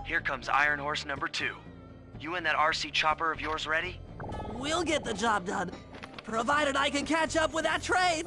Here comes Iron Horse number 2. You and that RC chopper of yours ready? We'll get the job done, provided I can catch up with that train.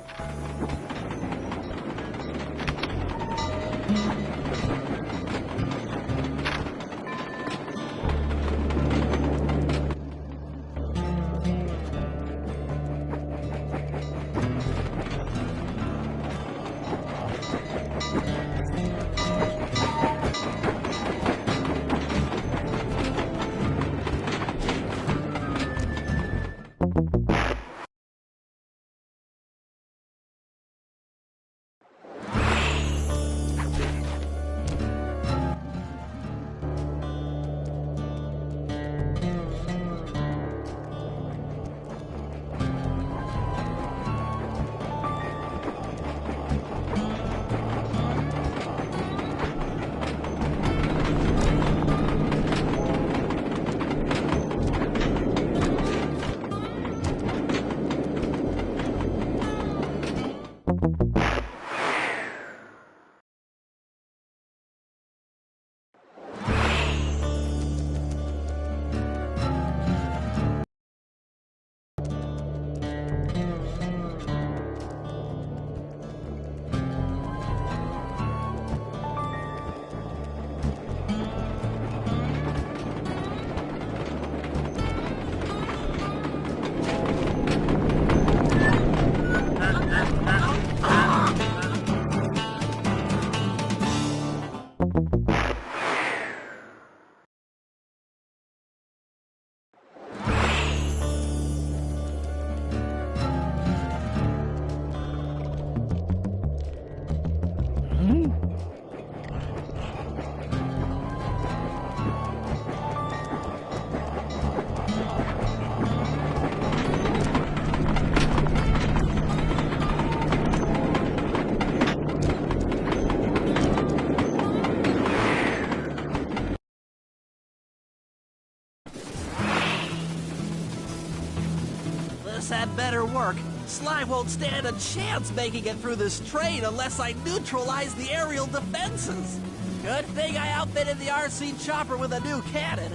This had better work. Sly won't stand a chance making it through this train unless I neutralize the aerial defenses. Good thing I outfitted the RC chopper with a new cannon.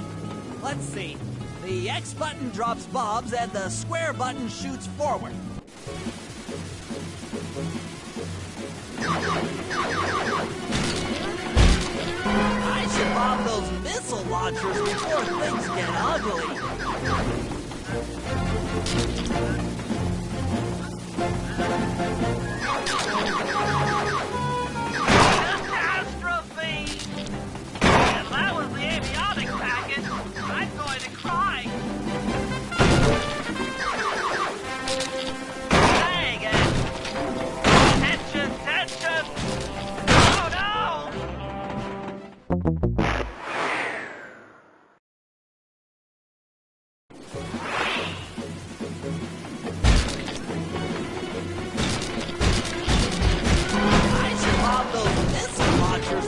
Let's see. The X button drops bombs and the square button shoots forward. I should bomb those missile launchers before things get ugly. Catastrophe! If that was the avionics package, I'm going to cry. Dang it! Tension, tension! Oh no!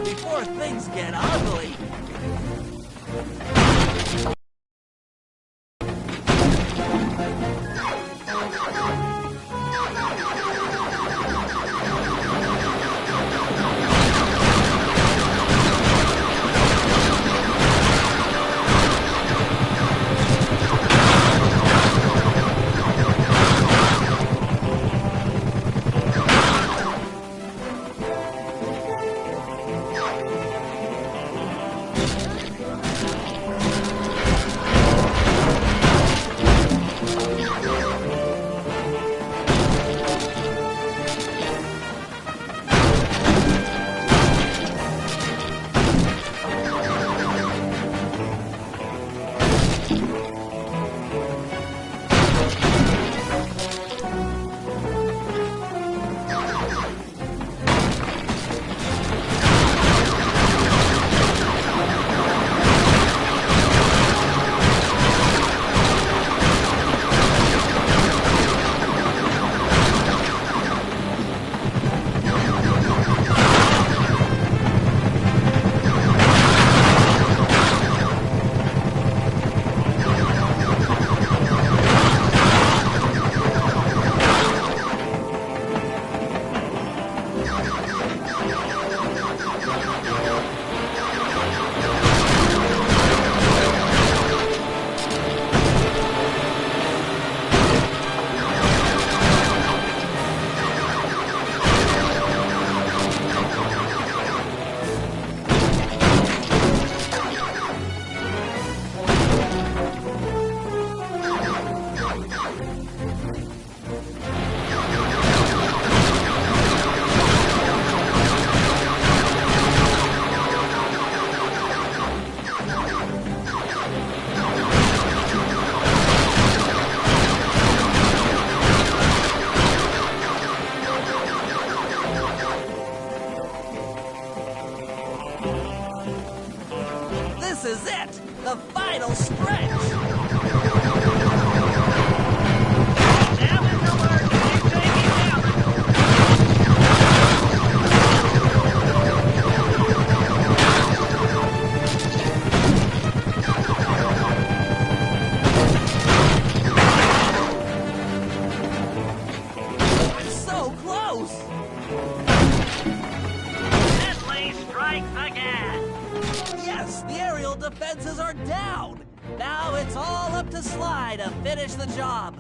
Before things get ugly. This is it! The final stretch! Now is the word. Keep taking damage. So close! Deadly strikes again. Yes, the aerial defenses are down! Now it's all up to Sly to finish the job.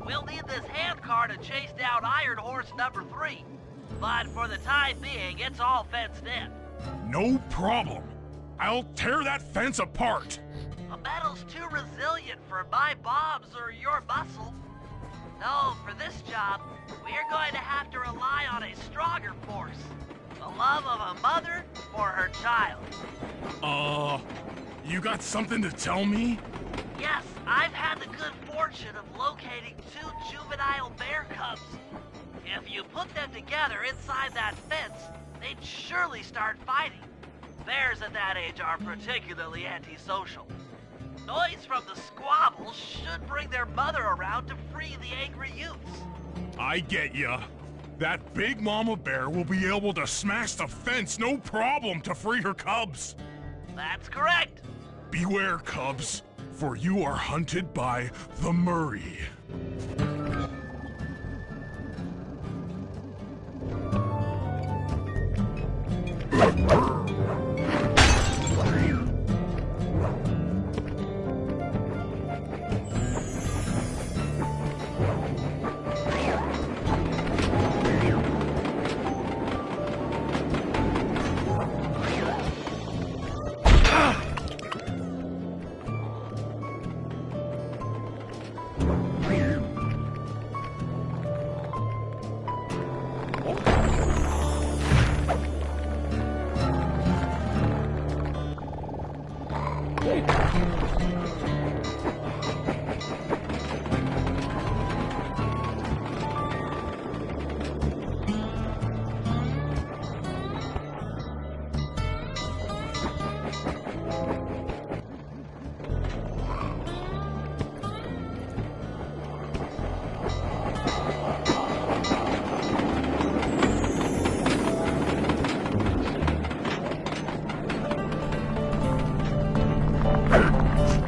We'll need this hand car to chase down Iron Horse number 3. But for the time being, it's all fenced in. No problem. I'll tear that fence apart. The metal's too resilient for my bombs or your muscle. No, for this job, we're going to have to rely on a stronger force. The love of a mother for her child. You got something to tell me? Yes, I've had the good fortune of locating 2 juvenile bear cubs. If you put them together inside that fence, they'd surely start fighting. Bears at that age are particularly antisocial. Noise from the squabbles should bring their mother around to free the angry youths. I get ya. That big mama bear will be able to smash the fence no problem to free her cubs. That's correct. Beware, cubs, for you are hunted by the Murray.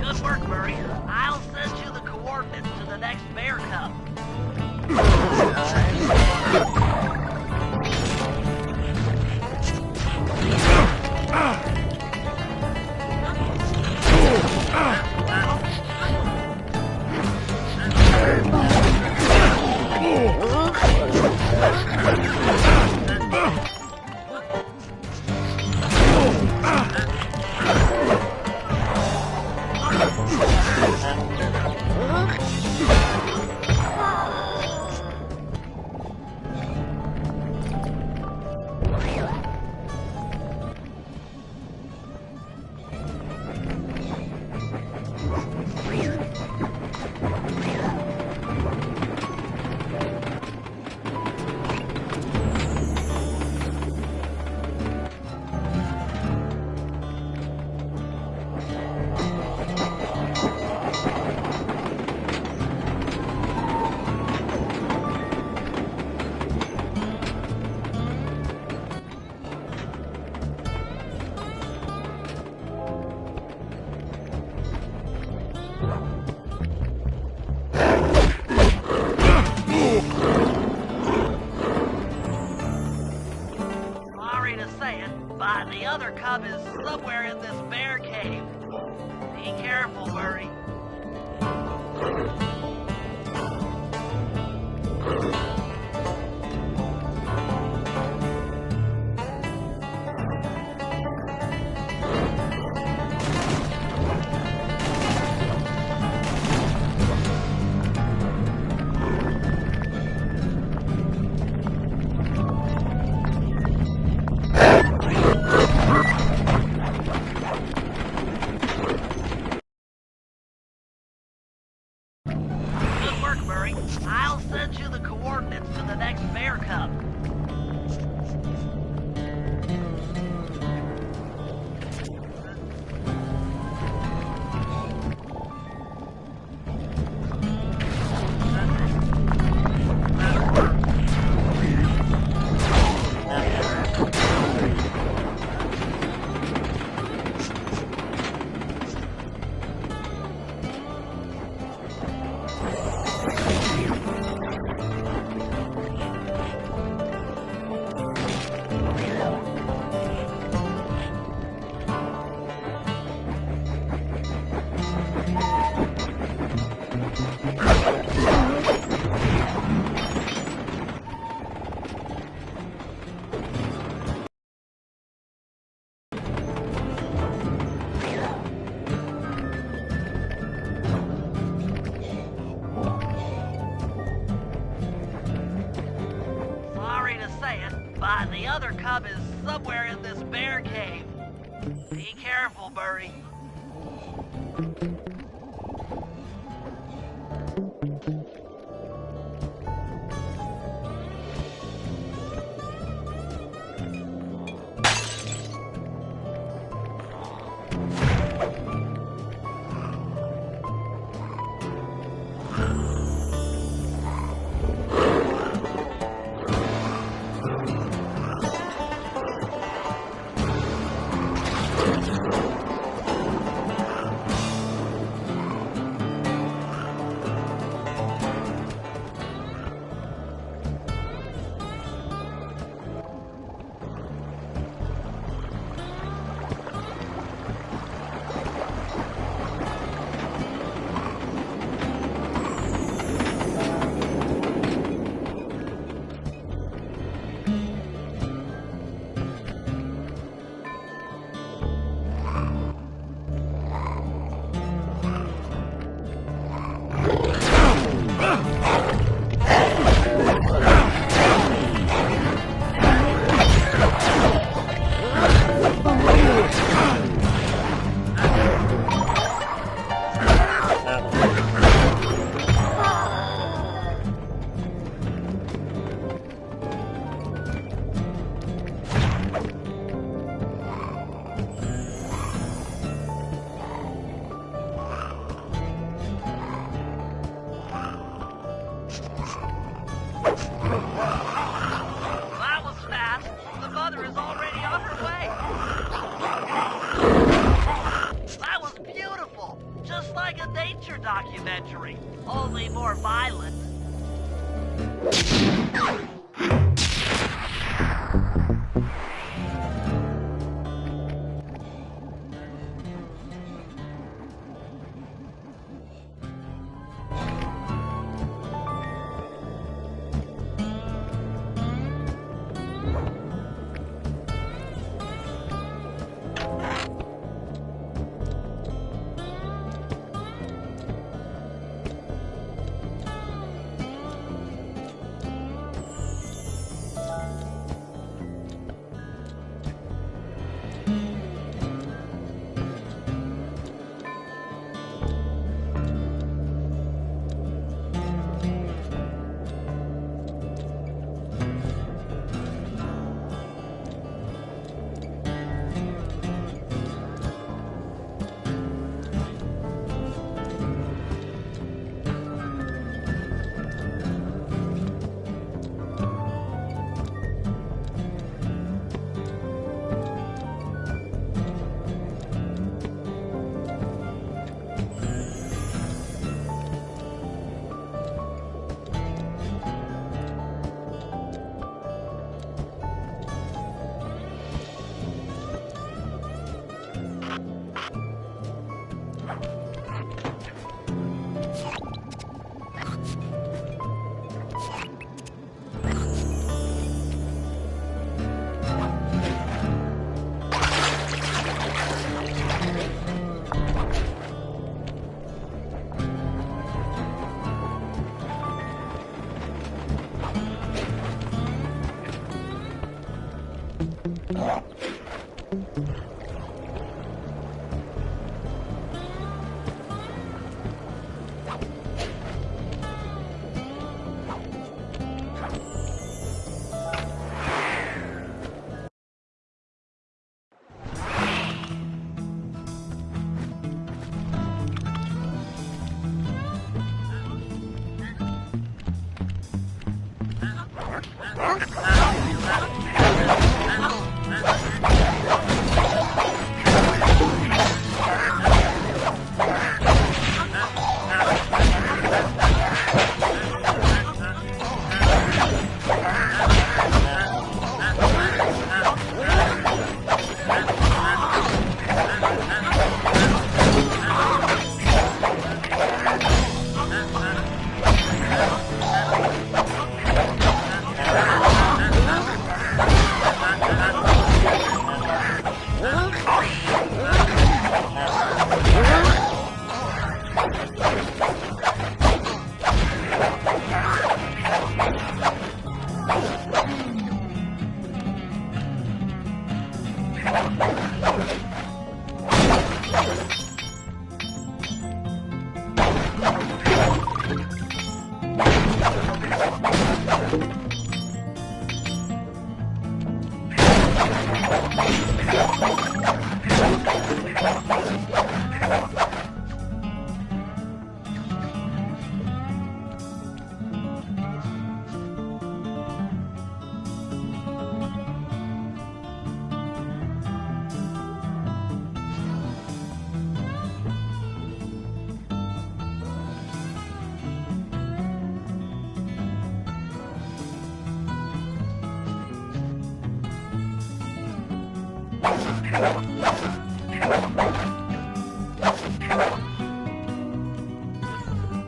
Good work, Murray. I'll send you the coordinates to the next bear cub. Sorry to say it, but the other cub is somewhere in this bear cave. Be careful, Murray. Good work, Murray. I'll send you the coordinates to the next bear cub. Sorry to say it, but the other cub is somewhere in this bear cave. Be careful, Murray. story, only more violent.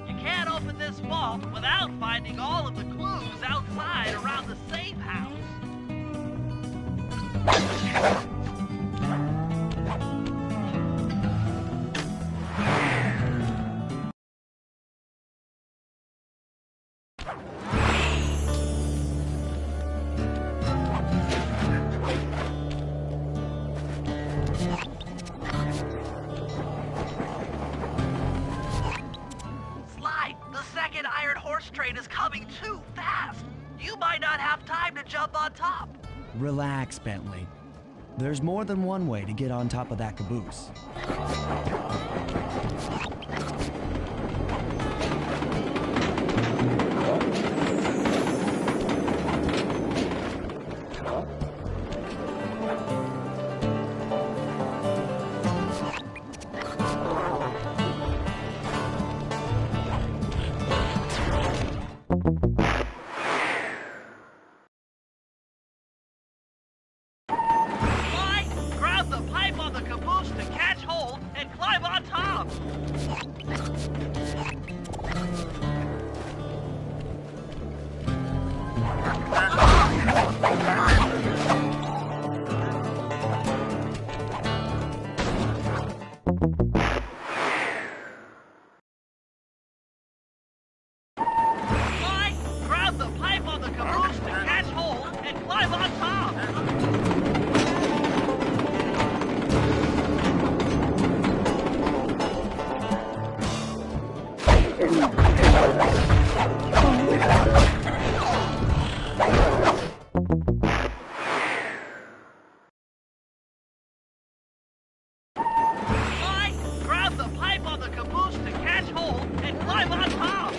You can't open this vault without finding all of the clues outside around the safe house. Sly, the second iron horse train is coming too fast. You might not have time to jump on top. Relax, Bentley. There's more than one way to get on top of that caboose. Sly, grab the pipe on the caboose to catch hold and climb on top.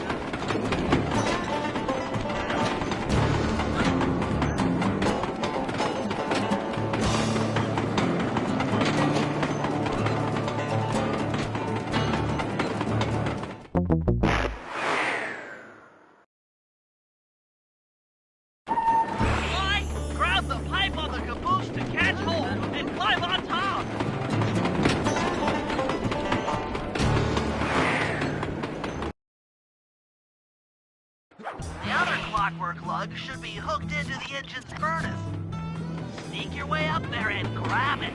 Sly, grab the pipe on the caboose to catch hold and climb on top. The other clockwork lug should be hooked into the engine's furnace. Sneak your way up there and grab it.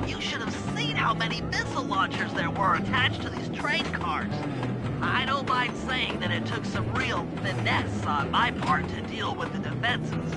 You should have seen how many missile launchers there were attached to these train cars. I don't mind saying that it took some real finesse on my part to deal with the defenses.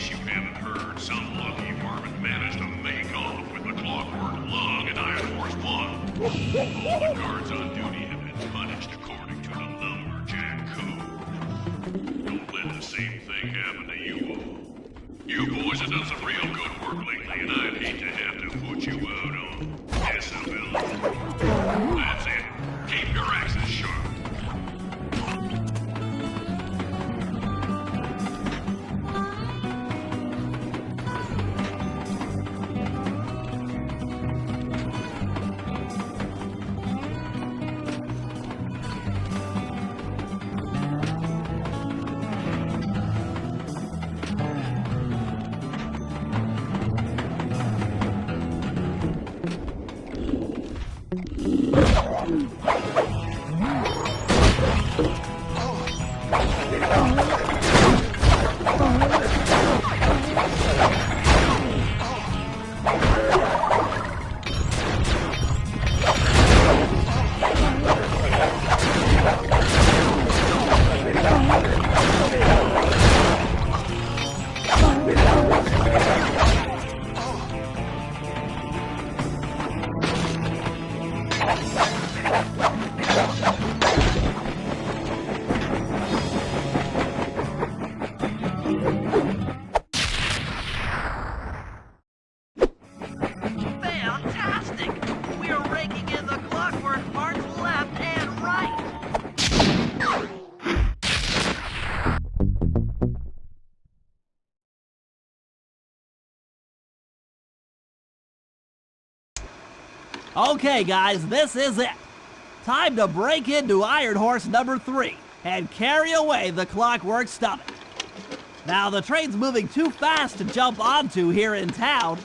case you haven't heard, some lucky varmint managed to make off with the Clockwork Lung and Iron Horse 1. All the guards on duty have been punished according to the Lumberjack Code. Don't let the same thing happen to you all. You boys have done some real good work lately, and I'd hate to have to put you out on disability. That's it. Keep your axes sharp. Fantastic! We're raking in the clockwork parts left and right! Okay, guys, this is it. Time to break into Iron Horse number 3 and carry away the Clockwork Stomach. Now, the train's moving too fast to jump onto here in town,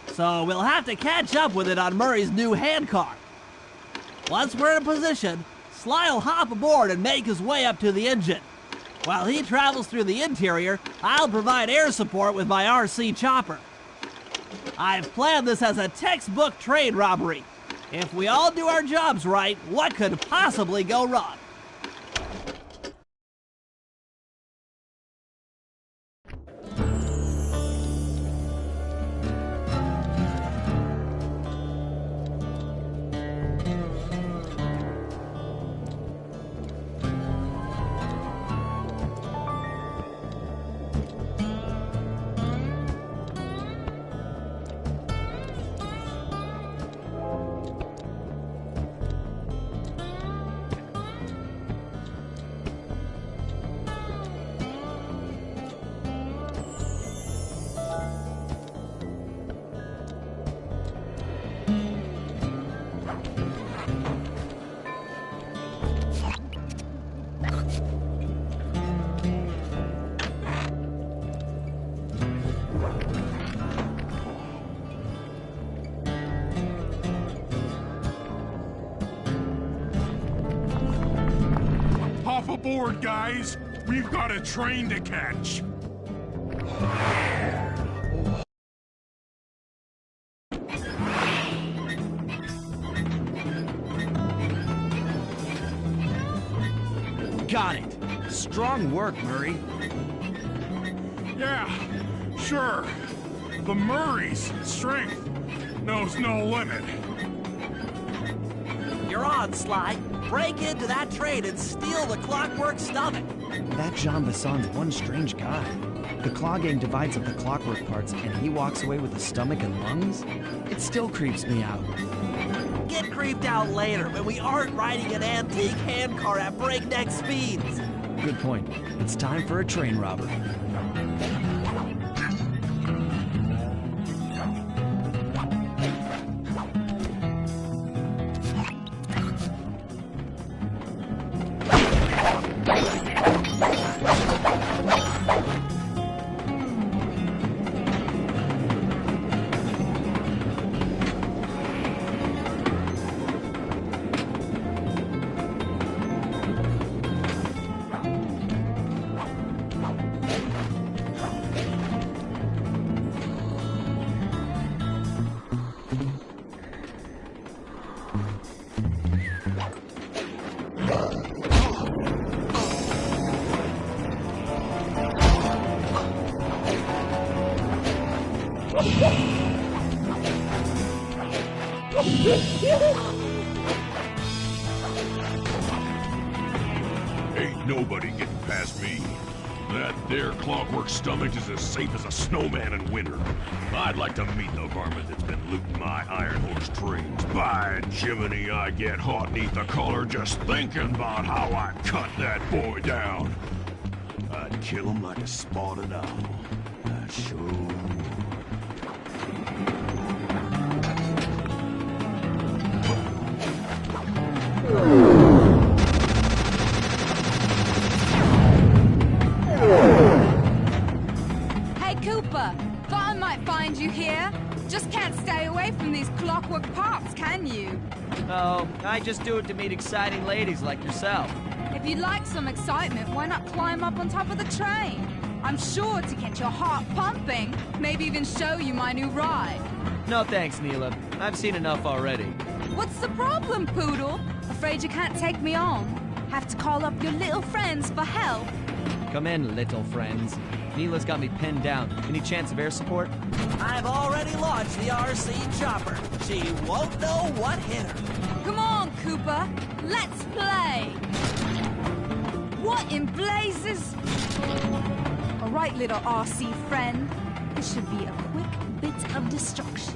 so we'll have to catch up with it on Murray's new handcar. Once we're in position, Sly'll hop aboard and make his way up to the engine. While he travels through the interior, I'll provide air support with my RC chopper. I've planned this as a textbook train robbery. If we all do our jobs right, what could possibly go wrong? Hop aboard, guys. We've got a train to catch. Got it. Strong work, Murray. Yeah, sure. The Murray's strength knows no limit. You're on, Sly. Break into that train and steal the Clockwork Stomach. That Jean Basson's one strange guy. The Claw Gang divides up the clockwork parts and he walks away with the stomach and lungs? It still creeps me out. Get creeped out later when we aren't riding an antique handcar at breakneck speeds. Good point. It's time for a train robbery. Ain't nobody getting past me. That there clockwork stomach is as safe as a snowman in winter. I'd like to meet the varmint that's been looting my iron horse trains. By Jiminy, I get hot neath the collar just thinking about how I cut that boy down. I'd kill him like a spotted owl. I sure would. Hey, Cooper. Thought I might find you here. Just can't stay away from these clockwork parts, can you? Oh, I just do it to meet exciting ladies like yourself. If you'd like some excitement, why not climb up on top of the train? I'm sure to get your heart pumping, maybe even show you my new ride. No thanks, Neela. I've seen enough already. What's the problem, Poodle? Afraid you can't take me on? Have to call up your little friends for help? Come in, little friends. Neela's got me pinned down. Any chance of air support? I've already launched the RC chopper. She won't know what hit her. Come on, Cooper. Let's play. What in blazes? All right, little RC friend. This should be a quick bit of destruction.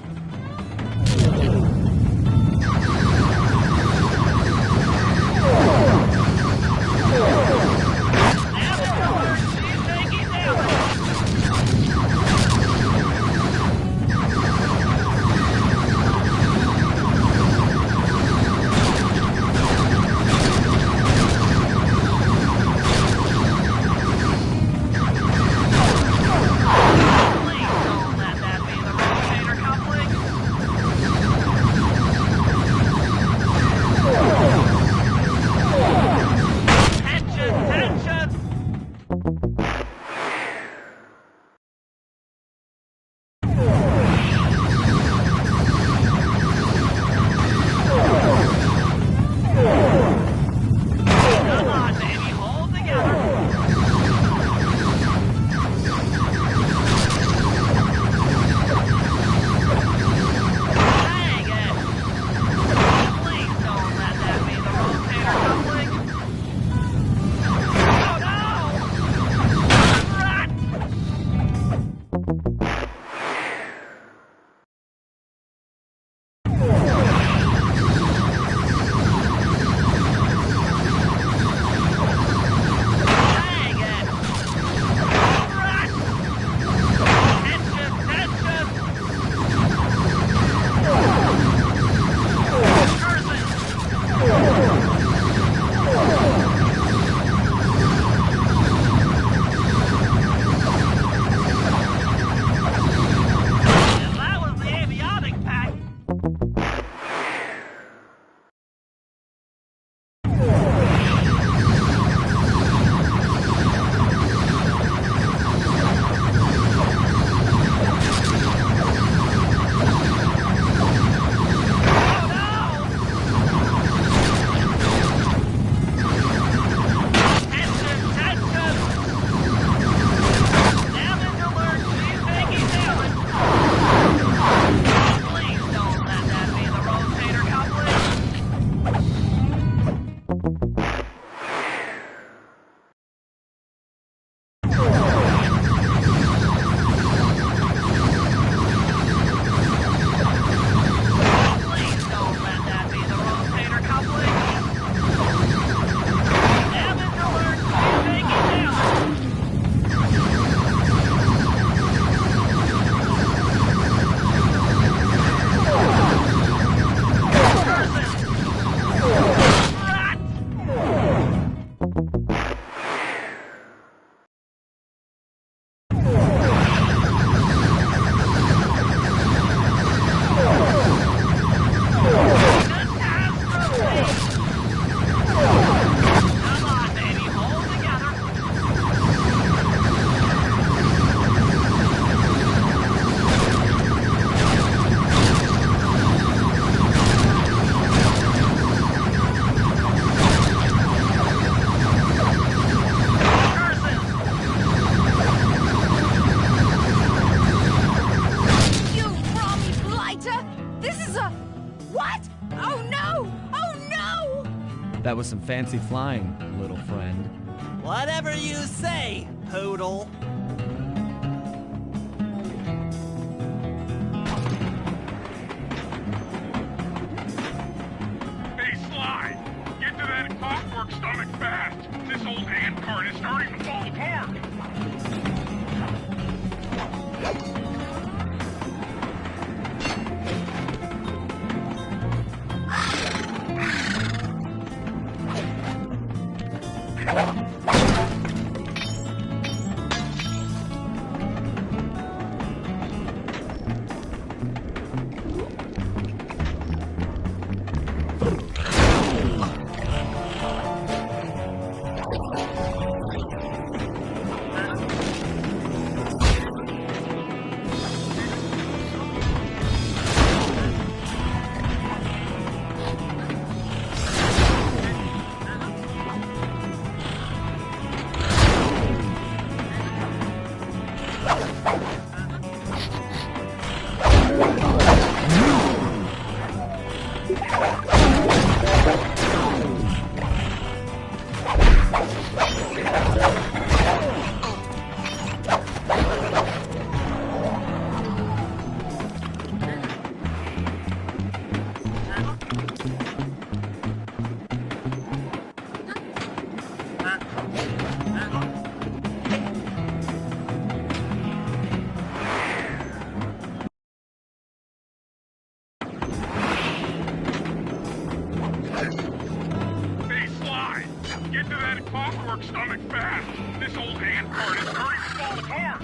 Please don't let that be the rotator coupling. That was some fancy flying, little friend. Whatever you say, Poodle. Hey, Sly! Get to that clockwork stomach fast! This old ant cart is starting to fall apart! Get to that clockwork stomach fast! This old ant cart is starting to fall apart!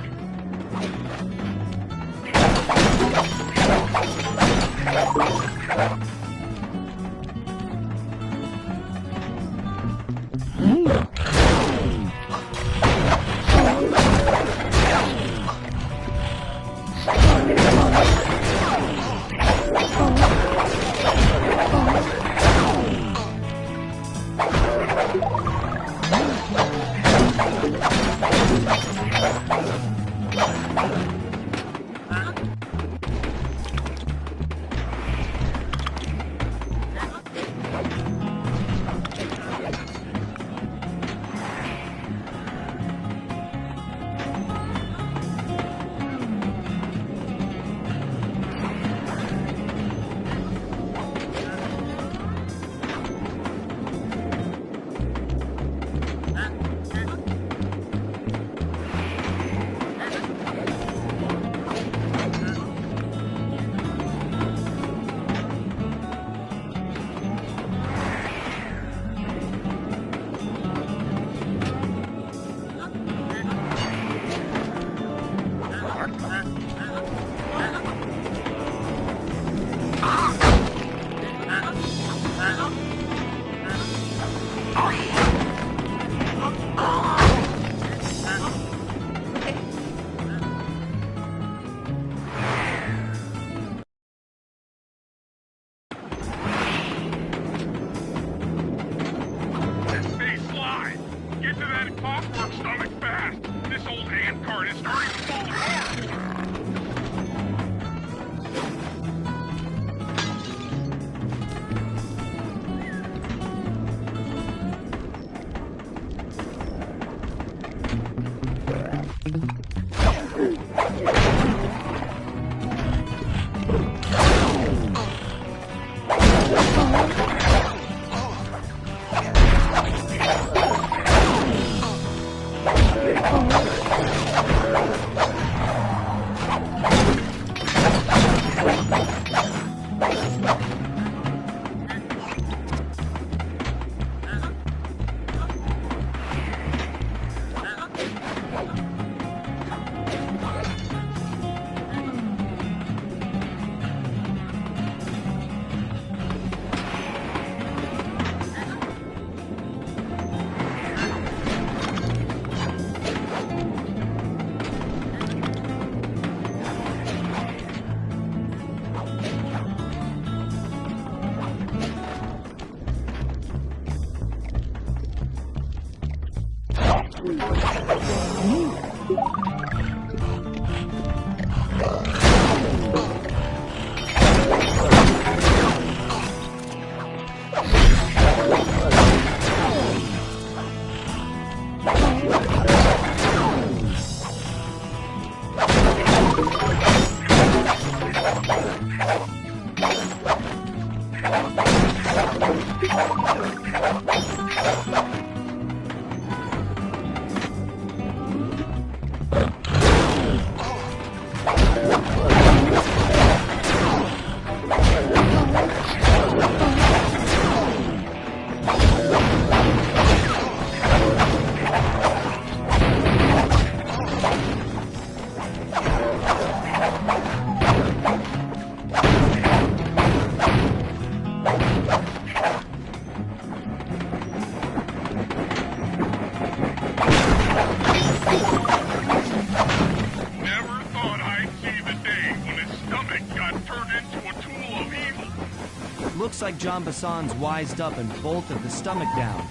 Never thought I'd see the day when his stomach got turned into a tool of evil. Looks like Jean Bisson's wised up and bolted the stomach down.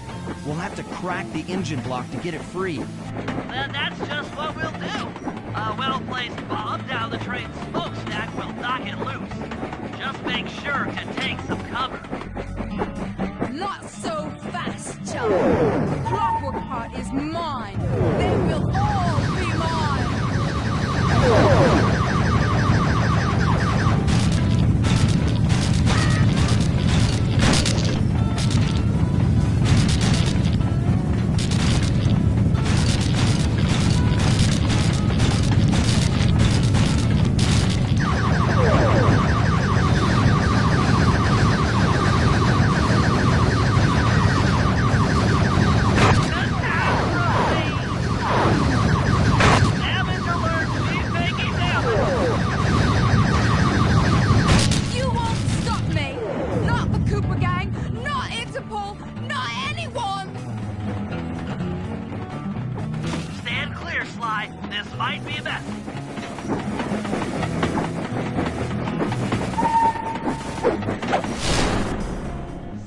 We'll have to crack the engine block to get it free. Then that's just what we'll do. A well-placed bomb down the train's smokestack will knock it loose. Just make sure to take some cover. Not so fast, chum. The clockwork part is mine. They will all be mine. Damage alert! Be faking damage! You won't stop me. Not the Cooper gang. Not Interpol. Not anyone. Stand clear, Sly. This might be messy.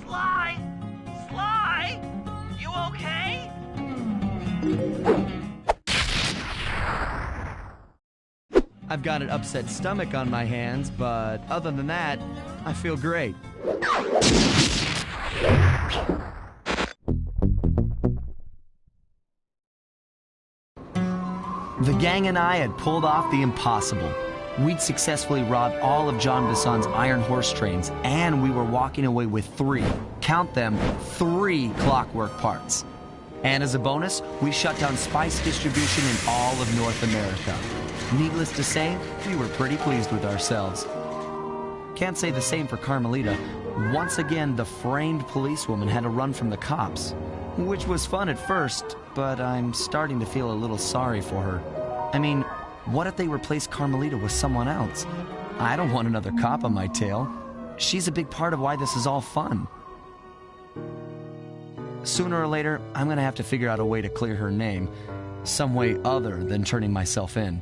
Sly! Sly! You okay? I've got an upset stomach on my hands, but other than that, I feel great. The gang and I had pulled off the impossible. We'd successfully robbed all of Jean Bisson's iron horse trains, and we were walking away with count them, 3 clockwork parts. And as a bonus, we shut down spice distribution in all of North America. Needless to say, we were pretty pleased with ourselves. Can't say the same for Carmelita. Once again, the framed policewoman had to run from the cops, which was fun at first, but I'm starting to feel a little sorry for her. I mean, what if they replaced Carmelita with someone else? I don't want another cop on my tail. She's a big part of why this is all fun. Sooner or later, I'm gonna have to figure out a way to clear her name, some way other than turning myself in.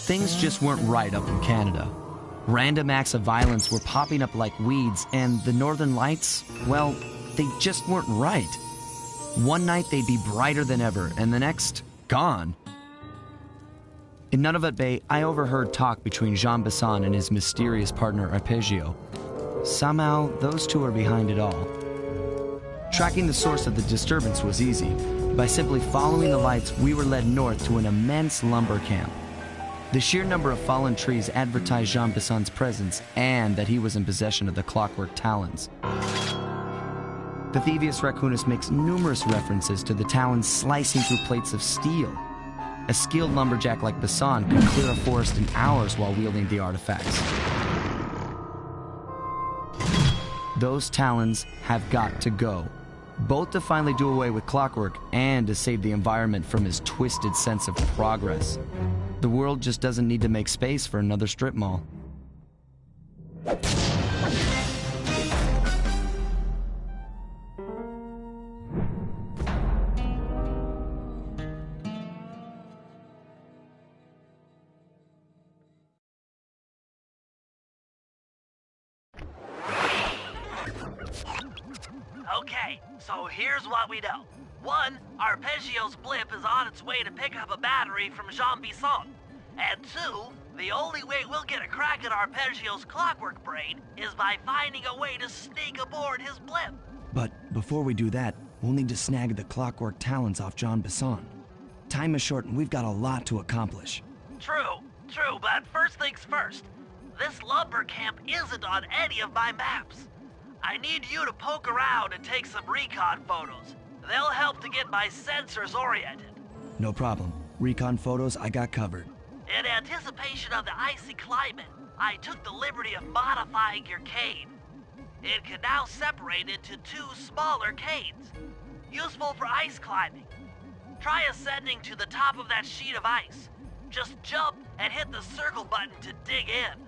Things just weren't right up in Canada. Random acts of violence were popping up like weeds, and the Northern Lights, well, they just weren't right. One night they'd be brighter than ever, and the next, gone. In Nunavut Bay, I overheard talk between Jean Bisson and his mysterious partner Arpeggio. Somehow, those two are behind it all. Tracking the source of the disturbance was easy. By simply following the lights, we were led north to an immense lumber camp. The sheer number of fallen trees advertised Jean Bisson's presence and that he was in possession of the clockwork talons. The Thievius Raccoonus makes numerous references to the talons slicing through plates of steel. A skilled lumberjack like Bisson could clear a forest in hours while wielding the artifacts. Those talons have got to go, both to finally do away with clockwork and to save the environment from his twisted sense of progress. The world just doesn't need to make space for another strip mall. Okay, so here's what we know. 1, Arpeggio's blimp is on its way to pick up a battery from Jean Bisson. And 2, the only way we'll get a crack at Arpeggio's clockwork brain is by finding a way to sneak aboard his blimp. But before we do that, we'll need to snag the clockwork talons off Jean Bisson. Time is short and we've got a lot to accomplish. True, but first things first. This lumber camp isn't on any of my maps. I need you to poke around and take some recon photos. They'll help to get my sensors oriented. No problem. Recon photos I got covered. In anticipation of the icy climate, I took the liberty of modifying your cane. It can now separate into 2 smaller canes, useful for ice climbing. Try ascending to the top of that sheet of ice. Just jump and hit the circle button to dig in.